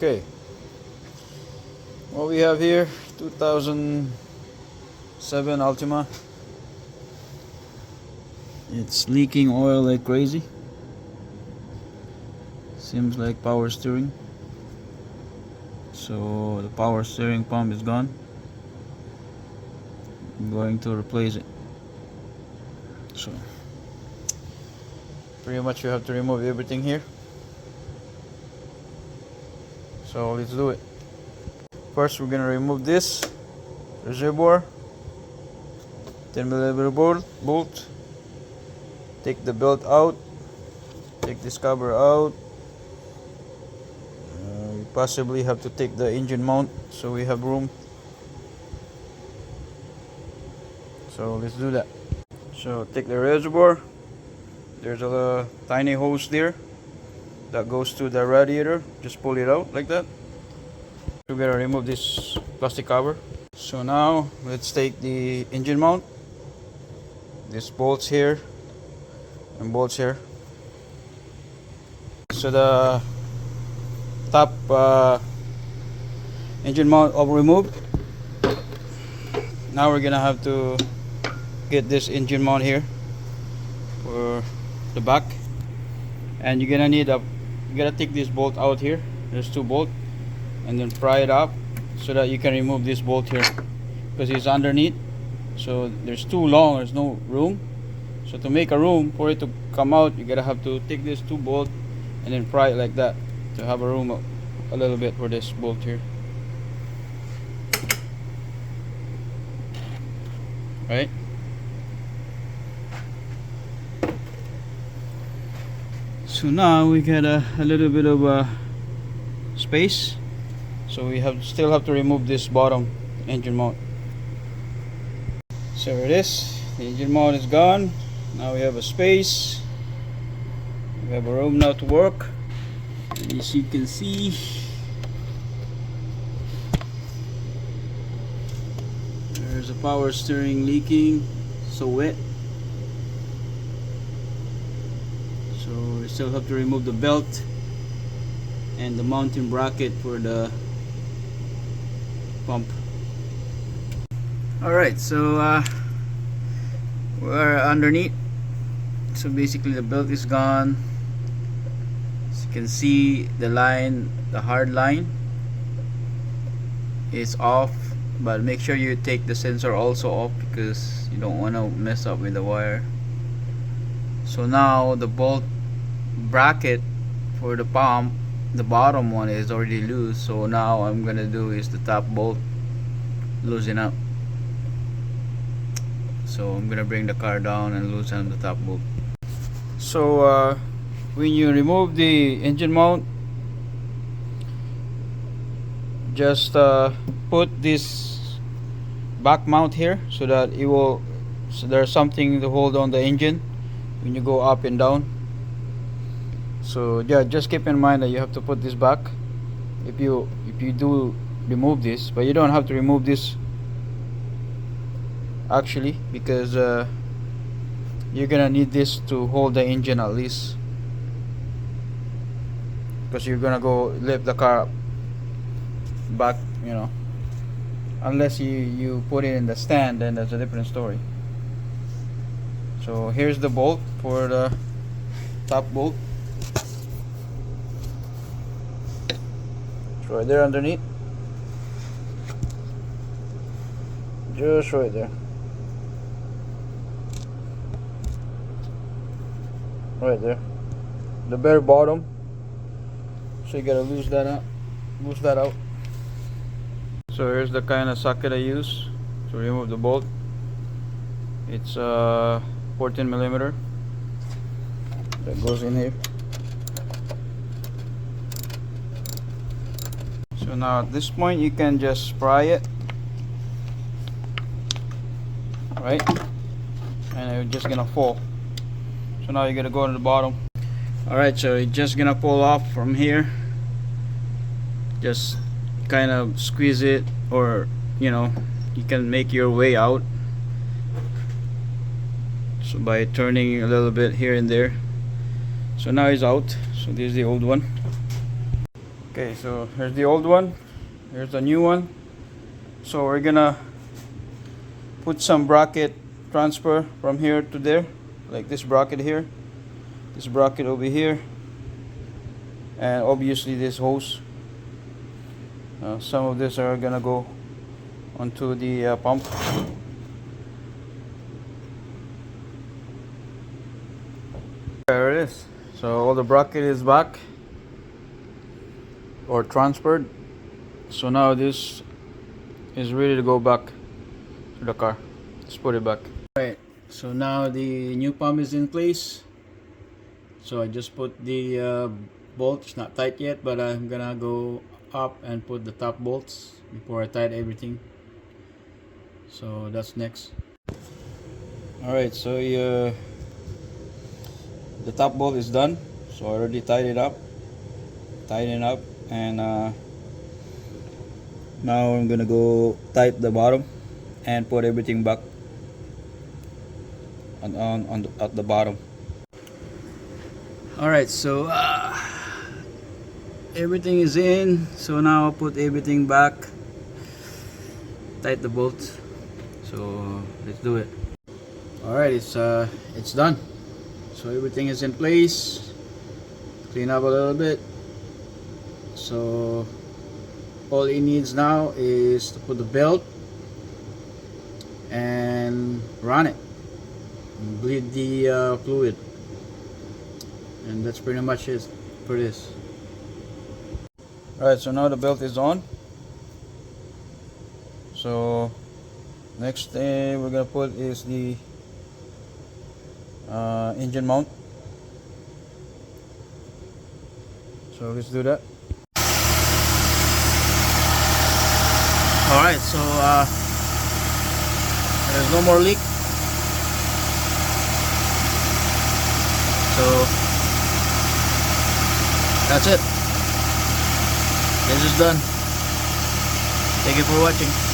Okay, what we have here, 2007 Altima. It's leaking oil like crazy. Seems like power steering. So the power steering pump is gone. I'm going to replace it. So pretty much you have to remove everything here. So let's do it. First we're gonna remove this reservoir, 10mm bolt. Take the belt out. Take this cover out. We possibly have to take the engine mount so we have room. So let's do that. So take the reservoir. There's a tiny hose there that goes to the radiator. Just pull it out like that. We're gonna remove this plastic cover. So now let's take the engine mount. This bolts here and bolts here. So the top engine mount all removed. Now we're gonna have to get this engine mount here for the back, and you're gonna need you gotta take this bolt out here. There's two bolts, and then pry it up so that you can remove this bolt here because it's underneath. So there's too long, there's no room. So to make a room for it to come out, you gotta have to take this two bolt and then pry it like that to have a room a little bit for this bolt here. Right? So now we got a little bit of space. So we still have to remove this bottom engine mount. So here it is. The engine mount is gone. Now we have a space. We have a room now to work. And as you can see, there's a power steering leaking. So wet. So we still have to remove the belt and the mounting bracket for the pump. Alright, so we're underneath. So basically the belt is gone. As you can see, the line, the hard line is off, but make sure you take the sensor also off because you don't want to mess up with the wire. So now the bolt bracket for the pump, the bottom one is already loose. So now I'm gonna do is the top bolt loosen up. So I'm gonna bring the car down and loosen the top bolt. So when you remove the engine mount, just put this back mount here so that it will, so there's something to hold on the engine when you go up and down. So yeah, just keep in mind that you have to put this back if you do remove this, but you don't have to remove this actually because you're gonna need this to hold the engine at least, because you're gonna go lift the car back, you know, unless you put it in the stand, then that's a different story. So here's the bolt for the top bolt. It's right there underneath, just right there, right there, the bare bottom. So you gotta lose that out. So here's the kind of socket I use to remove the bolt. It's 14mm that goes in here. So now at this point you can just pry it, right, and it's just gonna fall. So now you gotta go to the bottom. Alright, so it's just gonna pull off from here. Just kind of squeeze it, or you know, you can make your way out. So by turning a little bit here and there. So now it's out. So this is the old one. Okay, so here's the old one, here's the new one. So we're gonna put some bracket transfer from here to there, like this bracket here, this bracket over here, and obviously this hose. Some of this are gonna go onto the pump. There it is. So all the bracket is back or transferred. So now this is ready to go back to the car. Let's put it back. Alright, so now the new pump is in place. So I just put the bolt. It's not tight yet, but I'm gonna go up and put the top bolts before I tighten everything. So that's next. Alright, so the top bolt is done. So I already tighten it up, and now I'm gonna go tighten the bottom and put everything back at the bottom. Alright, so everything is in. So now I'll put everything back, tighten the bolts. So let's do it. Alright, it's done. So everything is in place. Clean up a little bit. So all it needs now is to put the belt and run it and bleed the fluid, and that's pretty much it for this. Alright, so now the belt is on. So next thing we're gonna put is the engine mount. So let's do that. Alright, so there's no more leak. So that's it. This is done. Thank you for watching.